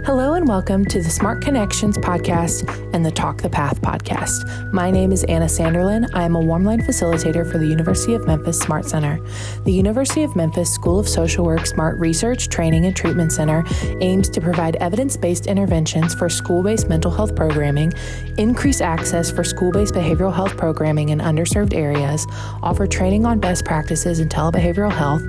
Hello and welcome to the Smart Connections podcast and the Talk the Path podcast. My name is Anna Sanderlin. I am a Warmline facilitator for the University of Memphis Smart Center. The University of Memphis School of Social Work Smart Research, Training, and Treatment Center aims to provide evidence-based interventions for school-based mental health programming, increase access for school-based behavioral health programming in underserved areas, offer training on best practices in telebehavioral health,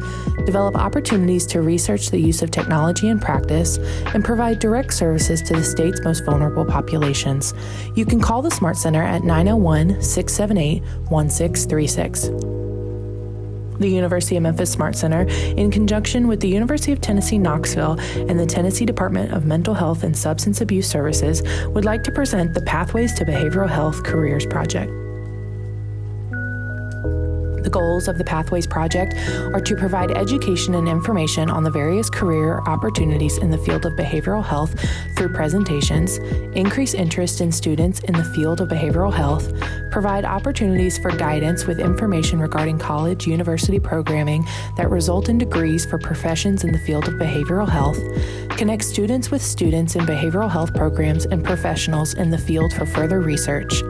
develop opportunities to research the use of technology in practice, and provide direct services to the state's most vulnerable populations. You can call the Smart Center at 901-678-1636. The University of Memphis Smart Center, in conjunction with the University of Tennessee Knoxville and the Tennessee Department of Mental Health and Substance Abuse Services, would like to present the Pathways to Behavioral Health Careers Project. The goals of the Pathways Project are to provide education and information on the various career opportunities in the field of behavioral health through presentations, increase interest in students in the field of behavioral health, provide opportunities for guidance with information regarding college, university programming that result in degrees for professions in the field of behavioral health, connect students with students in behavioral health programs and professionals in the field for further research.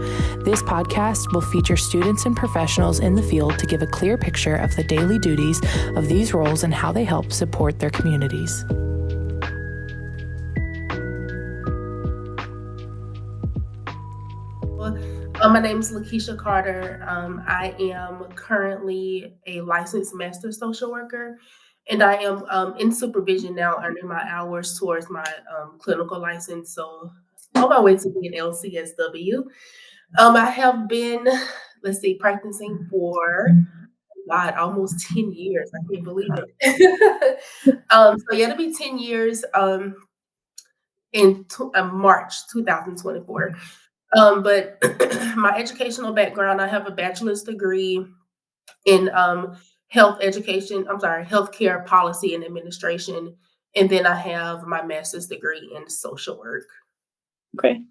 This podcast will feature students and professionals in the field to give a clear picture of the daily duties of these roles and how they help support their communities. My name is Lakeshia Carter. I am currently a licensed master social worker, and I am in supervision now, earning my hours towards my clinical license. So on my way to be an LCSW. I have been, practicing for almost 10 years. I can't believe it. So it'll be 10 years in March 2024. But my educational background, I have a bachelor's degree in healthcare policy and administration. And then I have my master's degree in social work. Okay.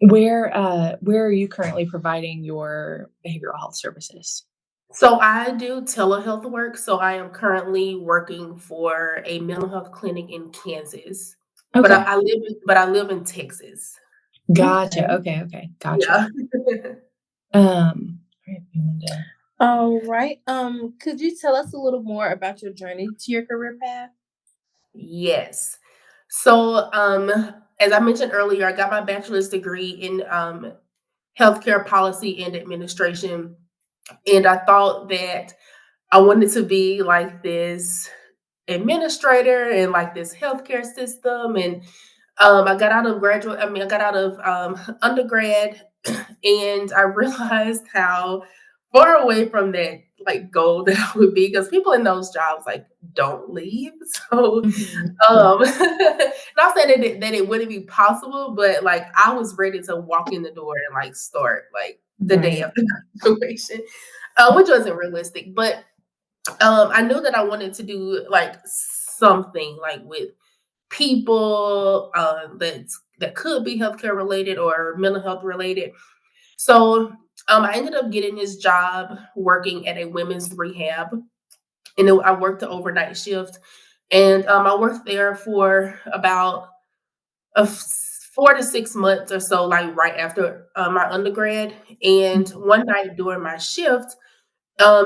Where are you currently providing your behavioral health services? So I do telehealth work. So I am currently working for a mental health clinic in Kansas. Okay. But I live in Texas. Gotcha. Okay. Gotcha. Yeah. All right. Could you tell us a little more about your journey to your career path? Yes. So, as I mentioned earlier, I got my bachelor's degree in healthcare policy and administration. And I thought that I wanted to be like this administrator in like this healthcare system. And I got out of undergrad, and I realized how far away from that like goal that I would be, because people in those jobs like don't leave. So not saying that it wouldn't be possible, but like I was ready to walk in the door and like start like the day after graduation, which wasn't realistic. But I knew that I wanted to do like something like with people that could be healthcare related or mental health related. So I ended up getting this job working at a women's rehab, and I worked the overnight shift, and I worked there for about 4 to 6 months or so, like right after my undergrad. And one night during my shift,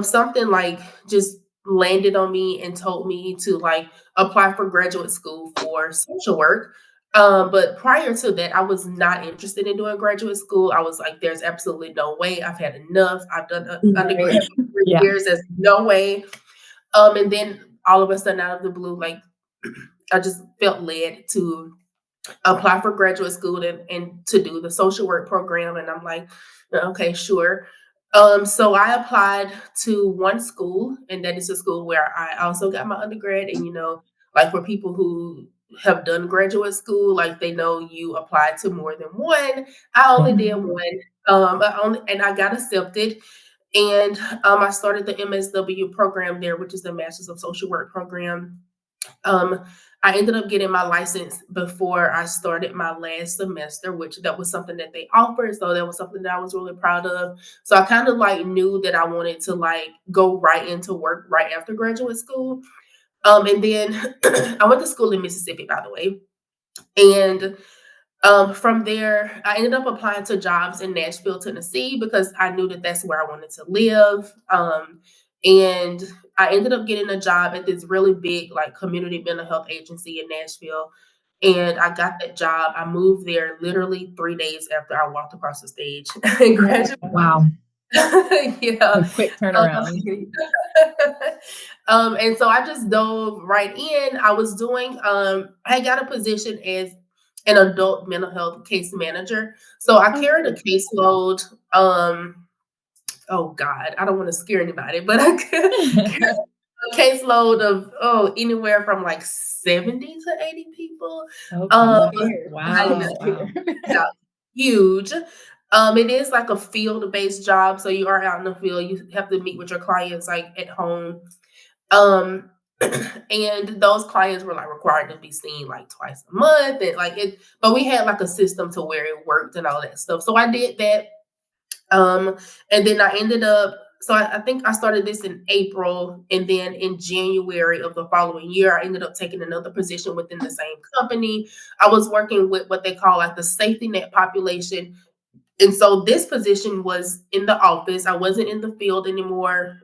something like just landed on me and told me to like apply for graduate school for social work. But prior to that, I was not interested in doing graduate school. I was like, there's absolutely no way. I've had enough. I've done undergrad for 3 years. There's no way. And then all of a sudden, out of the blue, like I just felt led to apply for graduate school and to do the social work program. And I'm like, okay, sure. So I applied to one school, and that is a school where I also got my undergrad. And, like for people who have done graduate school, like they know you apply to more than one. I only did one, and I got accepted. And I started the MSW program there, which is the Masters of Social Work program. I ended up getting my license before I started my last semester, which that was something that they offered. So that was something that I was really proud of. So I kind of like knew that I wanted to like go right into work right after graduate school. And then I went to school in Mississippi, by the way. And from there, I ended up applying to jobs in Nashville, Tennessee, because I knew that that's where I wanted to live. And I ended up getting a job at this really big, like, community mental health agency in Nashville. And I got that job. I moved there literally 3 days after I walked across the stage and graduated. Wow. Yeah. A quick Um, turnaround. and so I just dove right in. I was doing, I got a position as an adult mental health case manager. So I carried a caseload. Oh God, I don't want to scare anybody, but I carried a caseload of anywhere from like 70 to 80 people. Oh, Um, I wow. Wow. yeah, huge. It is like a field-based job, so you are out in the field. You have to meet with your clients like at home. Um, and those clients were like required to be seen like twice a month, and like it. But we had like a system to where it worked and all that stuff. So I did that. And then I ended up. So I think I started this in April, and then in January of the following year, I ended up taking another position within the same company. I was working with what they call like the safety net population, and so this position was in the office. I wasn't in the field anymore.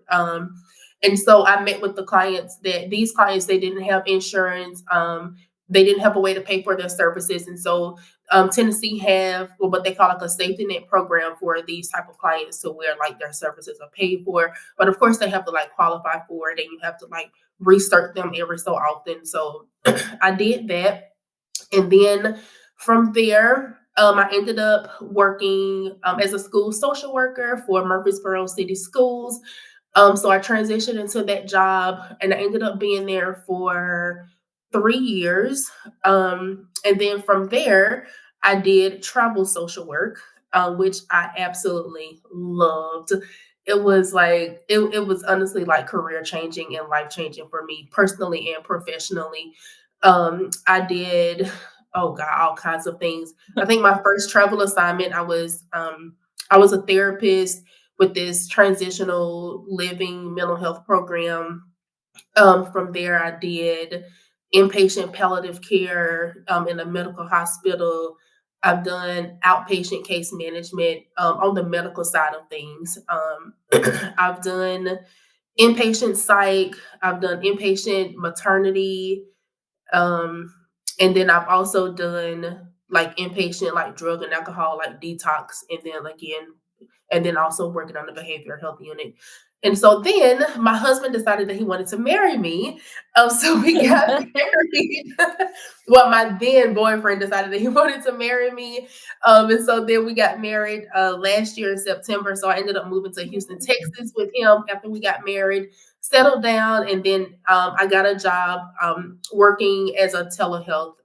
And so I met with the clients that these clients, they didn't have insurance. They didn't have a way to pay for their services. And so Tennessee have what they call like a safety net program for these type of clients to where like their services are paid for. But of course they have to like qualify for it, and you have to like research them every so often. So I did that. And then from there, I ended up working as a school social worker for Murfreesboro City Schools. So I transitioned into that job, and I ended up being there for 3 years. And then from there, I did travel social work, which I absolutely loved. It was like it was honestly like career changing and life changing for me personally and professionally. I did, oh God, all kinds of things. I think my first travel assignment, I was a therapist with this transitional living mental health program. From there, I did inpatient palliative care in a medical hospital. I've done outpatient case management on the medical side of things. I've done inpatient psych. I've done inpatient maternity. Um, and then I've also done like inpatient, like drug and alcohol, like detox, and then also working on the behavioral health unit. And so then my husband decided that he wanted to marry me. So we got married. Well, my then boyfriend decided that he wanted to marry me. And so then we got married last year in September. So I ended up moving to Houston, Texas with him after we got married, settled down, and then I got a job working as a telehealth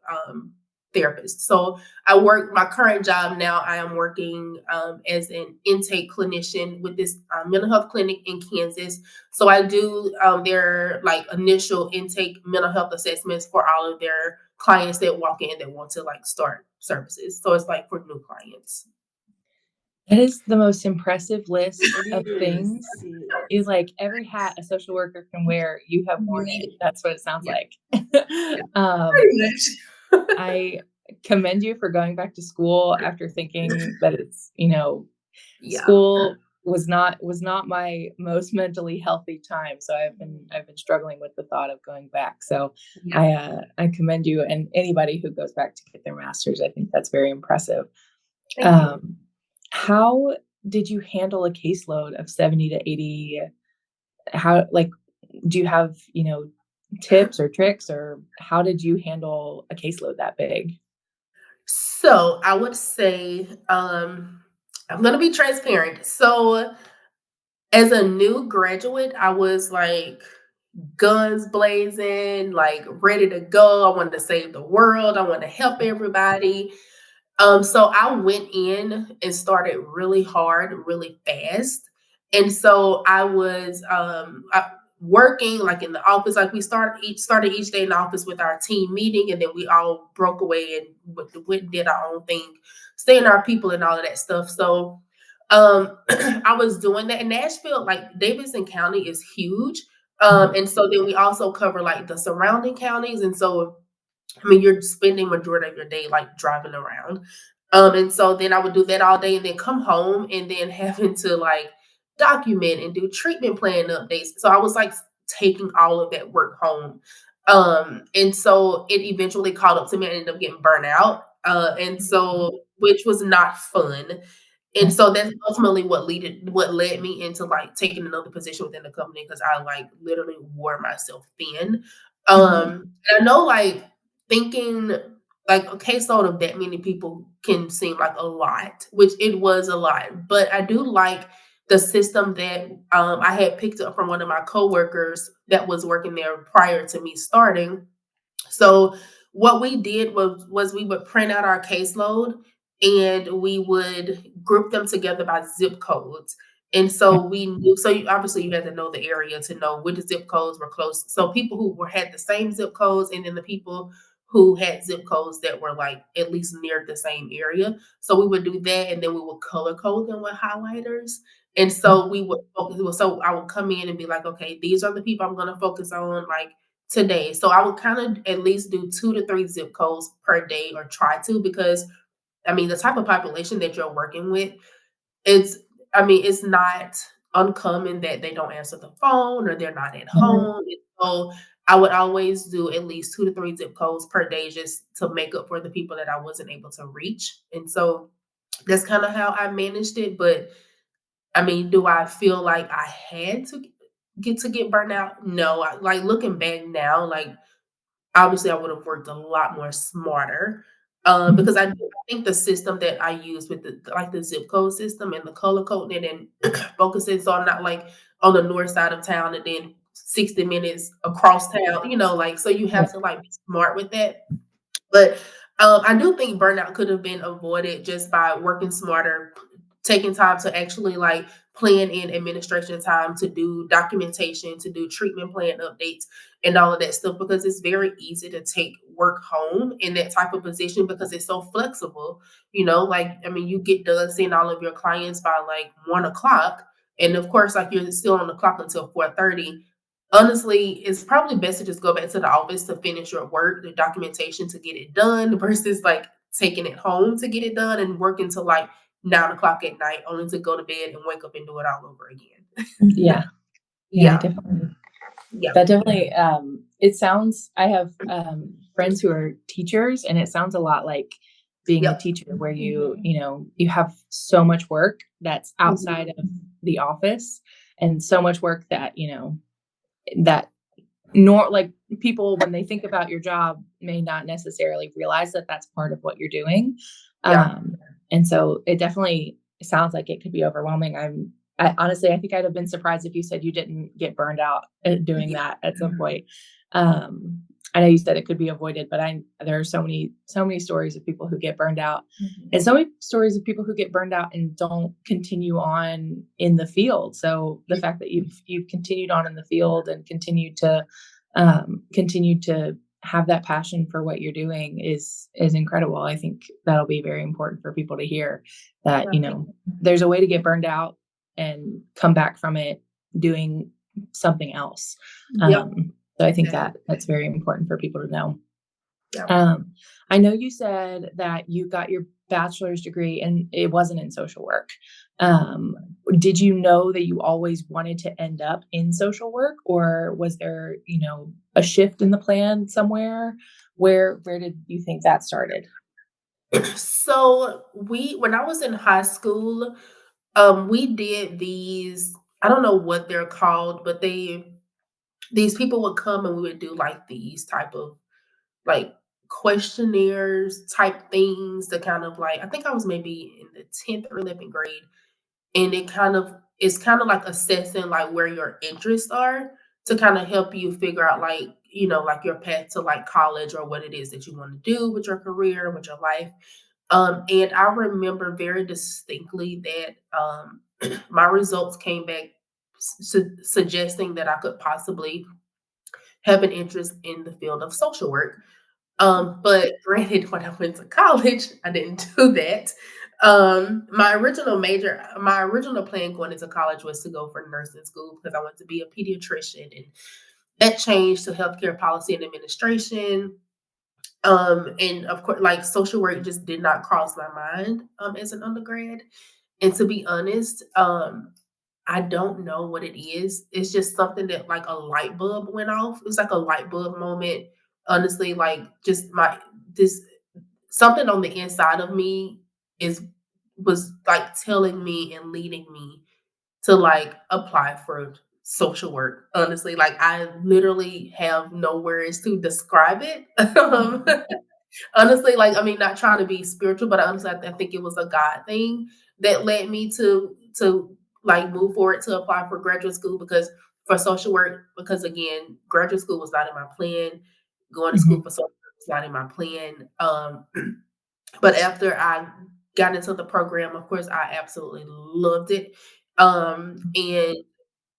therapist. So I work my current job now. I am working as an intake clinician with this mental health clinic in Kansas. So I do their like initial intake mental health assessments for all of their clients that walk in that want to like start services. So it's like for new clients. That is the most impressive list of It things. Is like every hat a social worker can wear, you have worn it. That's what it sounds Yeah. like. Pretty much. I commend you for going back to school after thinking that it's, Yeah. school was not my most mentally healthy time. So I've been struggling with the thought of going back. So Yeah. I commend you, and anybody who goes back to get their master's. I think that's very impressive. Thank you. How did you handle a caseload of 70 to 80? How, like, do you have, tips or tricks, or how did you handle a caseload that big? So I would say I'm gonna be transparent. So as a new graduate, I was like guns blazing, like ready to go. I wanted to save the world. I wanted to help everybody. So I went in and started really hard, really fast. And so I was working like in the office. Like we started each day in the office with our team meeting, and then we all broke away and went and did our own thing, seeing our people and all of that stuff. So I was doing that in Nashville. Like Davidson County is huge. And so then we also cover like the surrounding counties. And so I mean, you're spending majority of your day like driving around. And so then I would do that all day and then come home and then having to like document and do treatment plan updates. So I was like taking all of that work home. And so it eventually caught up to me. I ended up getting burnt out. And so which was not fun. And so that's ultimately what led me into like taking another position within the company because I like literally wore myself thin. And I know like thinking like a caseload of that many people can seem like a lot, which it was a lot. But I do like the system that I had picked up from one of my coworkers that was working there prior to me starting. So what we did was we would print out our caseload and we would group them together by zip codes. And so we knew, so obviously you had to know the area to know which zip codes were close. So people who had the same zip codes, and then the people who had zip codes that were like at least near the same area. So we would do that, and then we would color code them with highlighters. And so we would focus. So I would come in and be like, okay, these are the people I'm going to focus on, like today. So I would kind of at least do 2 to 3 zip codes per day or try to, because I mean, the type of population that you're working with, it's, I mean, it's not uncommon that they don't answer the phone or they're not at home. And so I would always do at least 2 to 3 zip codes per day just to make up for the people that I wasn't able to reach. And so that's kind of how I managed it. But I mean, do I feel like I had to get burnt out? No. Like looking back now, like obviously I would have worked a lot more smarter, because I think the system that I use with the zip code system and the color coding it and focusing so I'm not like on the north side of town and then 60 minutes across town, like so you Yeah. have to like be smart with that. But I do think burnout could have been avoided just by working smarter, taking time to actually like plan in administration time to do documentation, to do treatment plan updates, and all of that stuff. Because it's very easy to take work home in that type of position because it's so flexible. Like I mean, you get done seeing all of your clients by like 1 o'clock, and of course, like you're still on the clock until 4:30. Honestly, it's probably best to just go back to the office to finish your work, the documentation to get it done versus like taking it home to get it done and working till like 9 o'clock at night only to go to bed and wake up and do it all over again. Yeah. Yeah, Yeah. definitely. Yeah. That definitely, it sounds, I have friends who are teachers, and it sounds a lot like being a Yep. teacher where you have so much work that's outside of the office and so much work that, that like people, when they think about your job, may not necessarily realize that that's part of what you're doing. Yeah. And so it definitely sounds like it could be overwhelming. Honestly, I think I'd have been surprised if you said you didn't get burned out doing that at some point. I know you said it could be avoided, but there are so many stories of people who get burned out, and so many stories of people who get burned out and don't continue on in the field. So the fact that you've continued on in the field and continued to have that passion for what you're doing is incredible. I think that'll be very important for people to hear that, there's a way to get burned out and come back from it doing something else. Yep. So I think that's very important for people to know. Yeah. I know you said that you got your bachelor's degree and it wasn't in social work. Did you know that you always wanted to end up in social work, or was there, a shift in the plan somewhere? Where did you think that started? So when I was in high school, we did these, I don't know what they're called, but these people would come and we would do like these type of like questionnaires type things to kind of like, I think I was maybe in the 10th or 11th grade. And it's kind of like assessing like where your interests are to kind of help you figure out like, like your path to like college or what it is that you want to do with your career, with your life. And I remember very distinctly that my results came back suggesting that I could possibly have an interest in the field of social work. But granted, when I went to college, I didn't do that. My original plan going into college was to go for nursing school because I wanted to be a pediatrician, and that changed to healthcare policy and administration. And of course, like social work just did not cross my mind as an undergrad. And to be honest, I don't know what it is. It's just something that like a light bulb went off. It was like a light bulb moment. Honestly, like just this something on the inside of me is was like telling me and leading me to like apply for social work. Honestly, like I literally have no words to describe it. Honestly, like, I mean, not trying to be spiritual, but honestly, I think it was a God thing that led me to like move forward to apply for graduate school because for social work, because again, graduate school was not in my plan. Going to school Mhm. for social work was not in my plan. But after I got into the program, of course, I absolutely loved it. And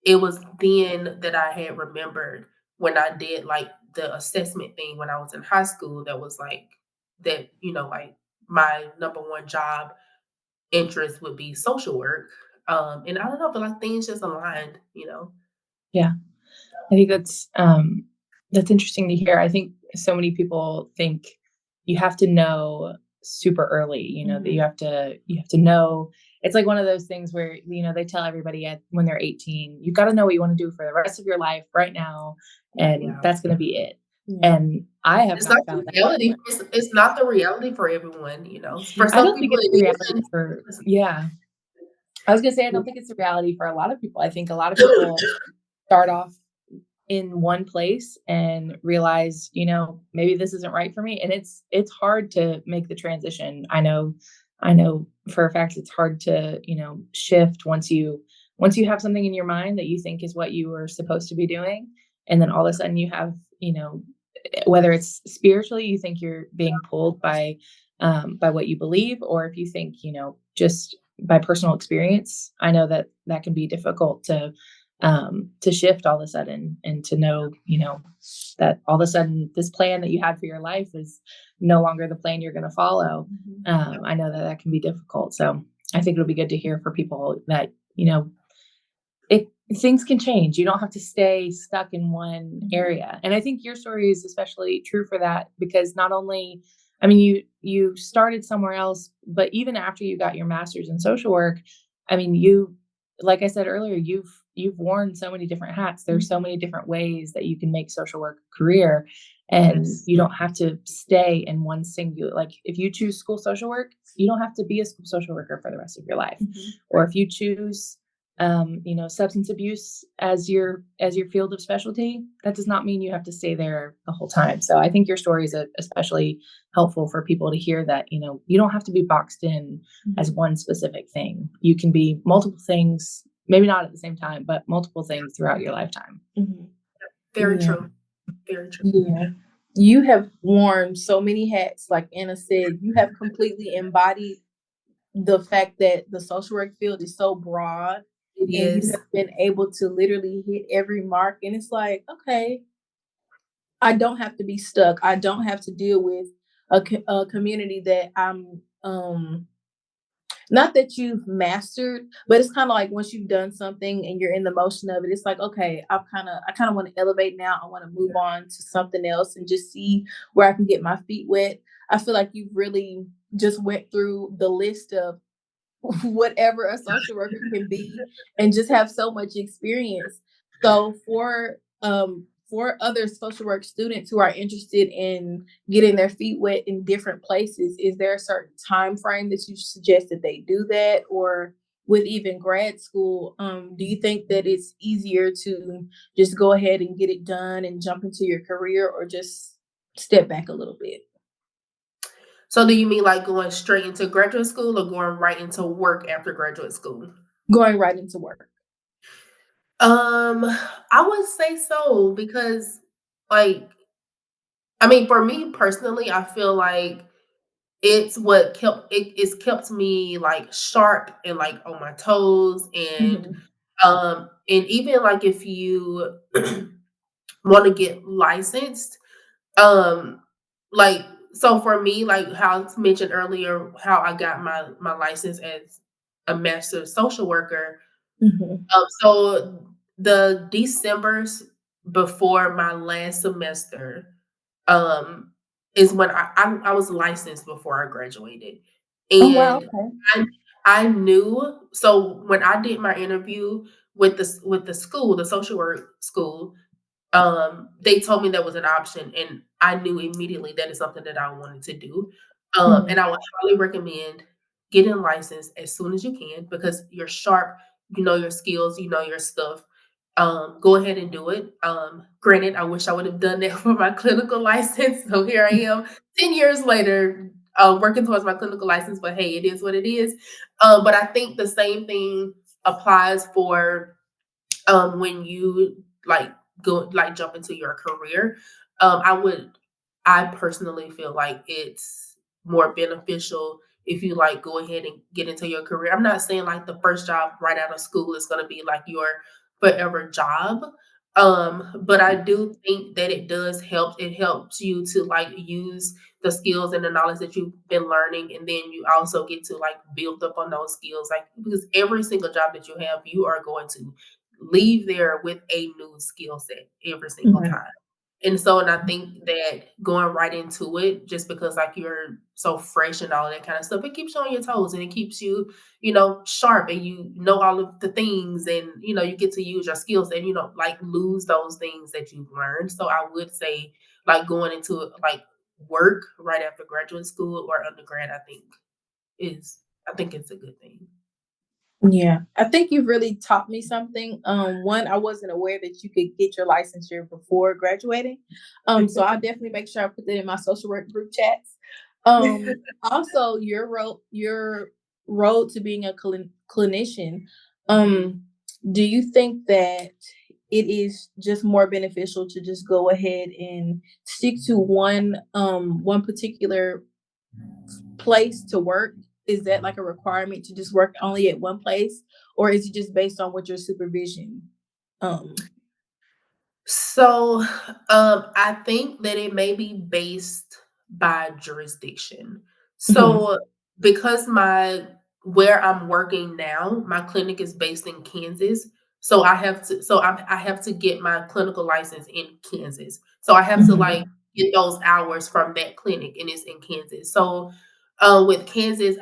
it was then that I had remembered when I did like the assessment thing when I was in high school that was like that, like my number one job interest would be social work. And I don't know, but like things just aligned. Yeah. I think that's interesting to hear. I think so many people think you have to know super early, that Mhm. you have to know. It's like one of those things where, they tell everybody when they're 18, you've got to know what you want to do for the rest of your life right now, and Yeah. that's going to be it. Yeah. And I have It's not not the found that. reality. It's not the reality for everyone. For I some don't think people it's the it reality is. for yeah. I was going to say I don't think it's the reality for a lot of people. I think a lot of people start off in one place and realize, maybe this isn't right for me. And it's hard to make the transition. I know for a fact it's hard to, shift once you have something in your mind that you think is what you were supposed to be doing. And then all of a sudden you have, whether it's spiritually, you think you're being pulled by what you believe, or if you think, just by personal experience. I know that can be difficult to shift all of a sudden and to know, that all of a sudden this plan that you had for your life is no longer the plan you're going to follow. I know that can be difficult. So I think it'll be good to hear for people that, it things can change. You don't have to stay stuck in one area. And I think your story is especially true for that because not only, I mean, you started somewhere else, but even after you got your master's in social work, I mean, like I said earlier, you've worn so many different hats. There's so many different ways that you can make social work a career. And Yes. you don't have to stay in one singular, like if you choose school social work, you don't have to be a school social worker for the rest of your life. Or if you choose substance abuse as your field of specialty, that does not mean you have to stay there the whole time. So I think your story is especially helpful for people to hear that, you don't have to be boxed in as one specific thing. You can be multiple things, maybe not at the same time, but multiple things throughout your lifetime. Mhm. Very Yeah. true. Very true. Yeah. You have worn so many hats, like Anna said. You have completely embodied the fact that the social work field is so broad It and you is. have been able to literally hit every mark. And it's like, okay, I don't have to be stuck. I don't have to deal with a community that I'm not that you've mastered, but it's kind of like once you've done something and you're in the motion of it, it's like, okay, I kind of want to elevate now. I want to move on to something else and just see where I can get my feet wet. I feel like you've really just went through the list of whatever a social worker can be and just have so much experience. So for other social work students who are interested in getting their feet wet in different places, is there a certain time frame that you suggest that they do that? Or with even grad school, do you think that it's easier to just go ahead and get it done and jump into your career, or just step back a little bit? So do you mean like going straight into graduate school or going right into work after graduate school? Going right into work. Um, I would say so because like I mean for me personally, I feel like it's kept me like sharp and like on my toes Mhm. and even like if you want to get licensed, um like so for me, like how I mentioned earlier, how I got my license as a master social worker. Mhm. So the Decembers before my last semester, um, is when I was licensed before I graduated, Oh wow, and okay. I I knew. So when I did my interview with the school, the social work school, they told me that was an option, and I knew immediately that is something that I wanted to do. And Mhm. I would highly recommend getting licensed as soon as you can because you're sharp, you know your skills, you know your stuff. Go ahead and do it. Granted, I wish I would have done that for my clinical license. So here I am, 10 years later, working towards my clinical license. But hey, it is what it is. But I think the same thing applies for when you like go like jump into your career. I personally feel like it's more beneficial if you like go ahead and get into your career. I'm not saying like the first job right out of school is going to be like your forever job. But I do think that it does help. It helps you to like use the skills and the knowledge that you've been learning, and then you also get to like build up on those skills. Like because every single job that you have, you are going to leave there with a new skill set every single Mhm. time. And I think that going right into it, just because like you're so fresh and all that kind of stuff, it keeps you on your toes and it keeps you, sharp and you know all of the things and you get to use your skills and like lose those things that you've learned. So I would say like going into like work right after graduate school or undergrad, I think it's a good thing. Yeah, I think you've really taught me something. One, I wasn't aware that you could get your licensure before graduating. So I'll definitely make sure I put that in my social work group chats. Also, your road to being a clinician. Um, do you think that it is just more beneficial to just go ahead and stick to one particular place to work? Is that like a requirement to just work only at one place, or is it just based on what your supervision? Um, So, I think that it may be based by jurisdiction. mhm, So, because where I'm working now, my clinic is based in Kansas. I have to get my clinical license in Kansas. So I have to like mhm, get those hours from that clinic and it's in Kansas. So, with Kansas,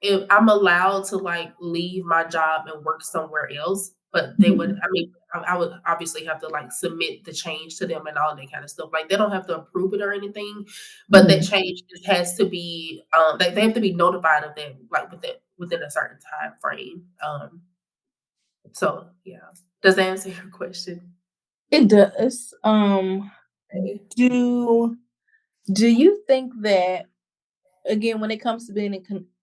if I'm allowed to like leave my job and work somewhere else, but they would, mhm, I mean, I would obviously have to like submit the change to them and all that kind of stuff. Like they don't have to approve it or anything, but that mhm. change just has to be they have to be notified of that like within a certain time frame. So yeah. Does that answer your question? It does. Okay. Do do you think that, again, when it comes to being a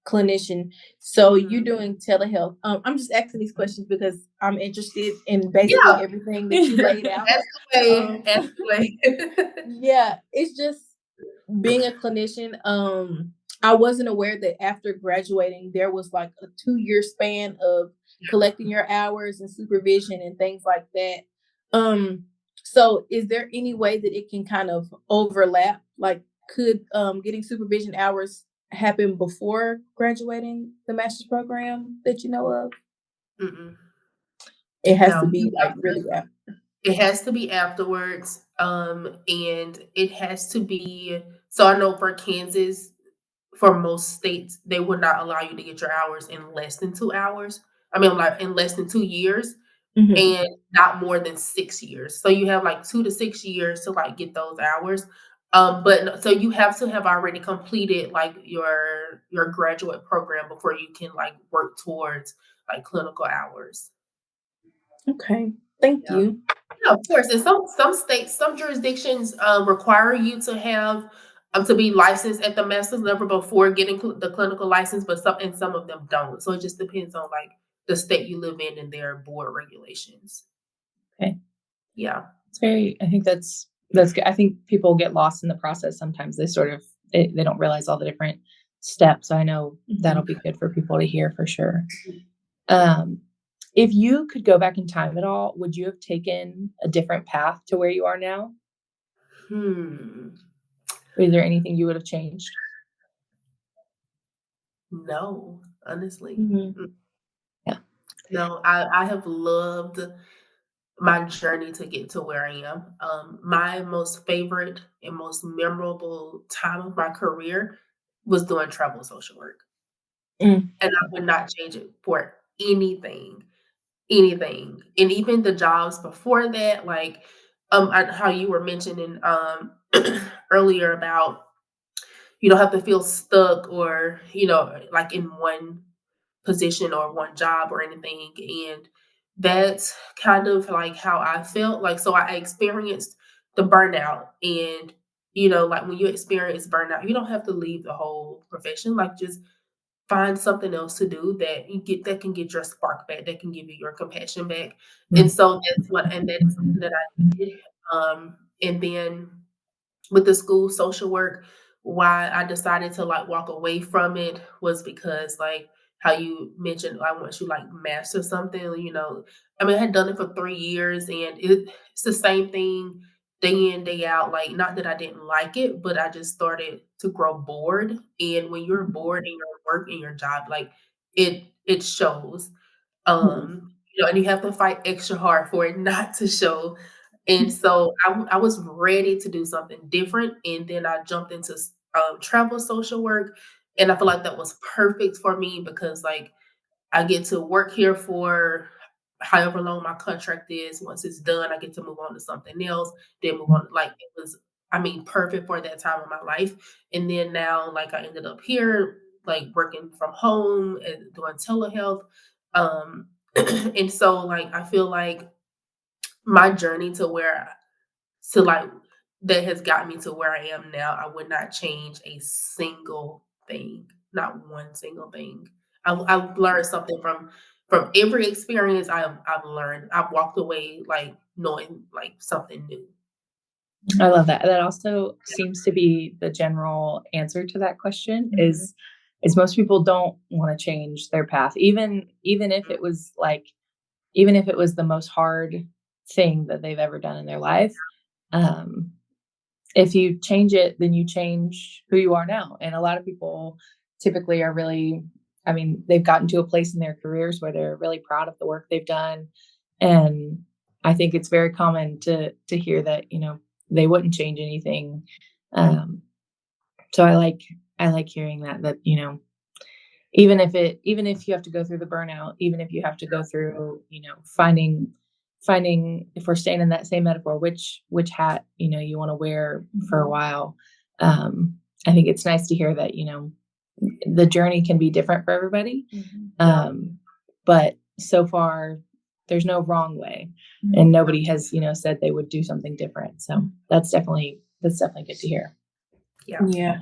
clinician, so you're Mhm. doing telehealth? I'm just asking these questions because I'm interested in basically Yeah, everything that you laid out. that's the way. Um, That's the way. yeah, it's just being a clinician. I wasn't aware that after graduating there was like a 2-year span of collecting your hours and supervision and things like that. Um, so is there any way that it can kind of overlap? Like, could getting supervision hours happen before graduating the master's program that you know of? Mm-mm. It has to No, be like really after. it has to be afterwards, and it has to be. So I know for Kansas, for most states, they would not allow you to get your hours in less than 2 hours. I mean, like in less than 2 years, Mhm. and not more than 6 years. So you have like 2 to 6 years to like get those hours. So you have to have already completed like your graduate program before you can like work towards like clinical hours. Okay, thank Yeah. you. Yeah, of course. And some states, some jurisdictions require you to have to be licensed at the master's level before getting the clinical license, but some of them don't. So it just depends on like the state you live in and their board regulations. Okay. Yeah. It's very, I think that's good. I think people get lost in the process sometimes. They don't realize all the different steps. So I know that'll Mhm. be good for people to hear for sure. Um, if you could go back in time at all, would you have taken a different path to where you are now? Hmm. Is there anything you would have changed? No, honestly. Mhm. Mm, Yeah. No, I have loved. my journey to get to where I am. My most favorite and most memorable time of my career was doing travel social work, Mm. and I would not change it for anything, anything. And even the jobs before that, like how you were mentioning earlier about you don't have to feel stuck or like in one position or one job or anything. And that's kind of like how I felt. Like, so I experienced the burnout. And, like when you experience burnout, you don't have to leave the whole profession. Like, just find something else to do that can get your spark back, that can give you your compassion back. And so that's something that I did. And then with the school social work, why I decided to like walk away from it was because like how you mentioned, like once you like master something, I mean, I had done it for 3 years and it's the same thing day in, day out. Like, not that I didn't like it, but I just started to grow bored. And when you're bored in your work and your job, like it shows. And you have to fight extra hard for it not to show. And so I was ready to do something different, and then I jumped into travel social work, and I feel like that was perfect for me because like I get to work here for however long my contract is. Once it's done, I get to move on to something else, then move on. Like it was, I mean, perfect for that time of my life. And then now, like I ended up here, like working from home and doing telehealth. Um, and so like I feel like my journey to like that has got me to where I am now. I would not change a single thing, not one single thing. I've learned something from every experience I've learned. I've walked away like knowing like something new. I love that. That also seems to be the general answer to that question is most people don't want to change their path, even if it was like even if it was the most hard thing that they've ever done in their life. Um, if you change it, then you change who you are now. And a lot of people typically are really, I mean, they've gotten to a place in their careers where they're really proud of the work they've done. And I think it's very common to hear that, they wouldn't change anything. Um, so I like hearing that, even if you have to go through the burnout, even if you have to go through, finding if we're staying in that same metaphor, which hat, you want to wear for a while. I think it's nice to hear that, the journey can be different for everybody. But so far there's no wrong way and nobody has, said they would do something different. So that's definitely good to hear. Yeah.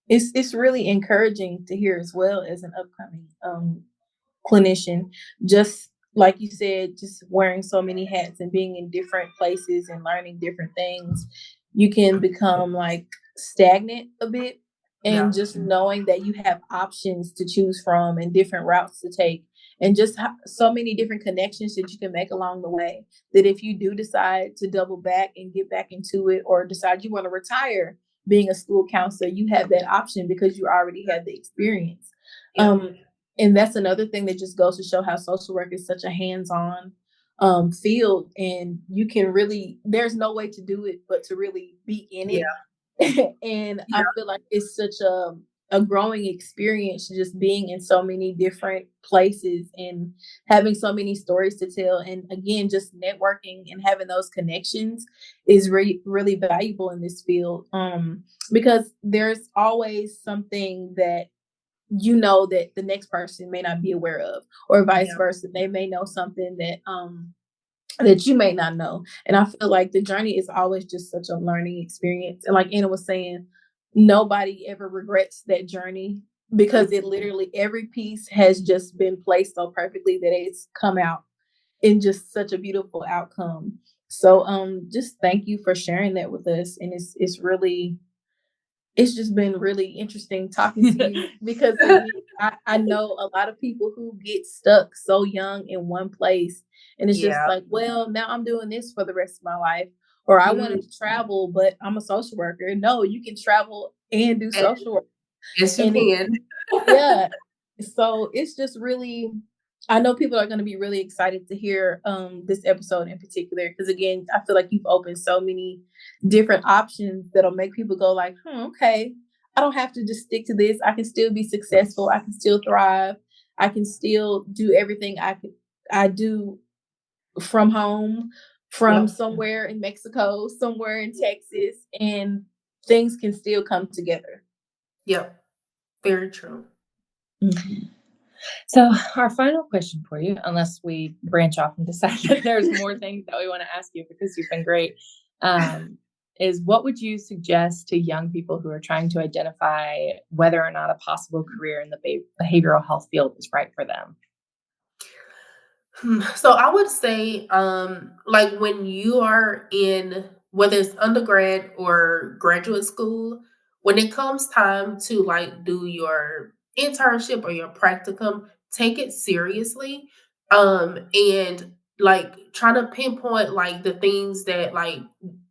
It's really encouraging to hear as well as an upcoming clinician. Just like you said, just wearing so many hats and being in different places and learning different things, you can become like stagnant a bit. And just knowing that you have options to choose from and different routes to take, and just so many different connections that you can make along the way, that if you do decide to double back and get back into it, or decide you want to retire being a school counselor, you have that option because you already had the experience. And that's another thing that just goes to show how social work is such a hands-on field, and you can really, there's no way to do it but to really be in it. And I feel like it's such a growing experience just being in so many different places and having so many stories to tell. And again, just networking and having those connections is really valuable in this field. Because there's always something that that the next person may not be aware of, or vice versa. They may know something that you may not know. And I feel like the journey is always just such a learning experience. And like Anna was saying, nobody ever regrets that journey because it literally, every piece has just been placed so perfectly that it's come out in just such a beautiful outcome. So just thank you for sharing that with us. And it's just been really interesting talking to you because again, I know a lot of people who get stuck so young in one place. And it's just like, well, now I'm doing this for the rest of my life. Or I wanted to travel, but I'm a social worker. No, you can travel and do social work. Yes, you And can. yeah. So it's just really I know people are going to be really excited to hear this episode in particular, because again, I feel like you've opened so many different options that'll make people go like, okay, I don't have to just stick to this. I can still be successful. I can still thrive. I can still do everything I do from home, from somewhere in Mexico, somewhere in Texas, and things can still come together. Yep. Very true. Mm-hmm. So our final question for you, unless we branch off and decide that there's more things that we want to ask you because you've been great, is what would you suggest to young people who are trying to identify whether or not a possible career in the behavioral health field is right for them? So I would say, like when you are in, whether it's undergrad or graduate school, when it comes time to like do your internship or your practicum, take it seriously. And like try to pinpoint like the things that like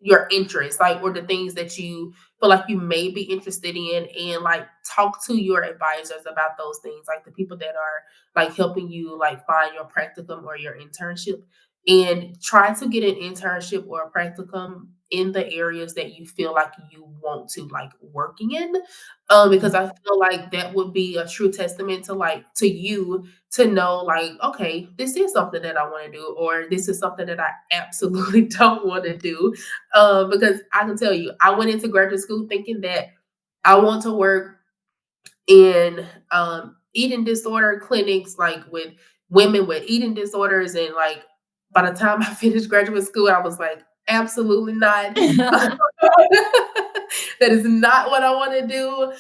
your interests, like, or the things that you feel like you may be interested in, and like talk to your advisors about those things, like the people that are like helping you like find your practicum or your internship, and try to get an internship or a practicum in the areas that you feel like you want to like working in, because I feel like that would be a true testament to like to you to know like, okay, this is something that I want to do, or this is something that I absolutely don't want to do, because I can tell you I went into graduate school thinking that I want to work in eating disorder clinics, like with women with eating disorders. And like by the time I finished graduate school, I was like, absolutely not. That is not what I want to do.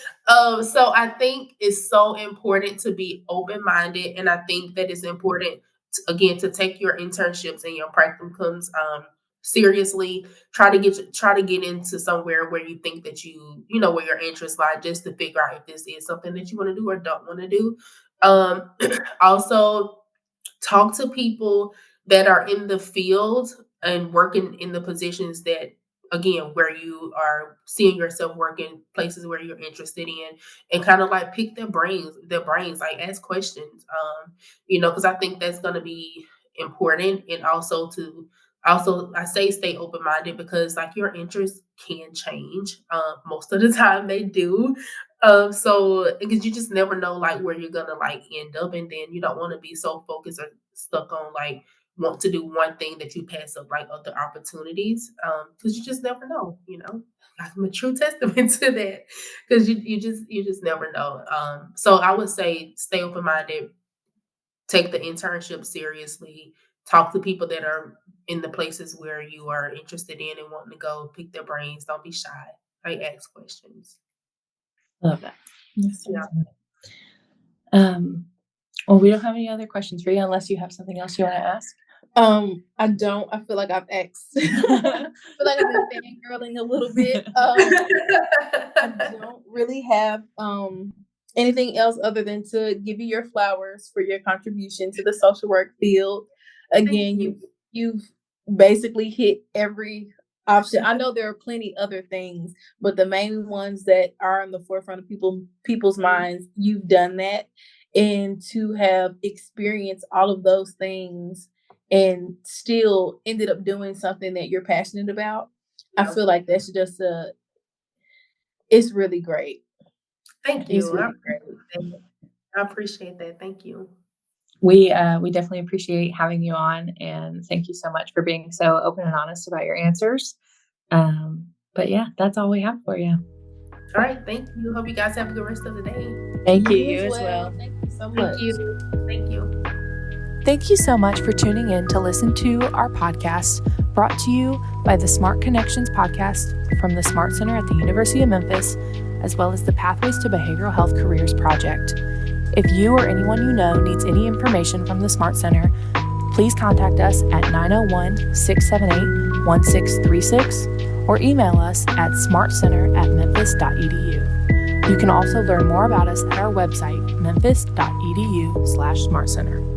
So I think it's so important to be open-minded. And I think that it's important to, again, to take your internships and your practicums seriously. Try to get into somewhere where you think that you know where your interests lie, just to figure out if this is something that you want to do or don't want to do. um Also, talk to people that are in the field and working in the positions that, again, where you are seeing yourself working, places where you're interested in, and kind of like pick their brains, like ask questions, because I think that's going to be important. And also I say stay open-minded, because like your interests can change. Most of the time they do. So because you just never know like where you're gonna like end up, and then you don't want to be so focused or stuck on like want to do one thing that you pass up like other opportunities, because you just never know. I'm a true testament to that, because you just never know. So I would say stay open-minded, take the internship seriously, talk to people that are in the places where you are interested in and wanting to go, pick their brains, don't be shy, like ask questions. Love that. Yes, Yeah. Well, we don't have any other questions for you unless you have something else you want to ask. I don't. I feel like I've asked. I feel like I've been fangirling a little bit. I don't really have anything else other than to give you your flowers for your contribution to the social work field. Again, you've basically hit every option. I know there are plenty other things, but the main ones that are in the forefront of people's minds, you've done that. And to have experienced all of those things and still ended up doing something that you're passionate about, I feel like that's just it's really great. Thank It's you. really great. I appreciate that. Thank you. We definitely appreciate having you on, and thank you so much for being so open and honest about your answers. But yeah, that's all we have for you. All right. Thank you. Hope you guys have a good rest of the day. Thank you. You as well. Thank you so much. Thank you. Thank you. Thank you so much for tuning in to listen to our podcast, brought to you by the Smart Connections podcast from the Smart Center at the University of Memphis, as well as the Pathways to Behavioral Health Careers Project. If you or anyone you know needs any information from the Smart Center, please contact us at 901-678-1636 or email us at smartcenter@memphis.edu. You can also learn more about us at our website, memphis.edu/smartcenter.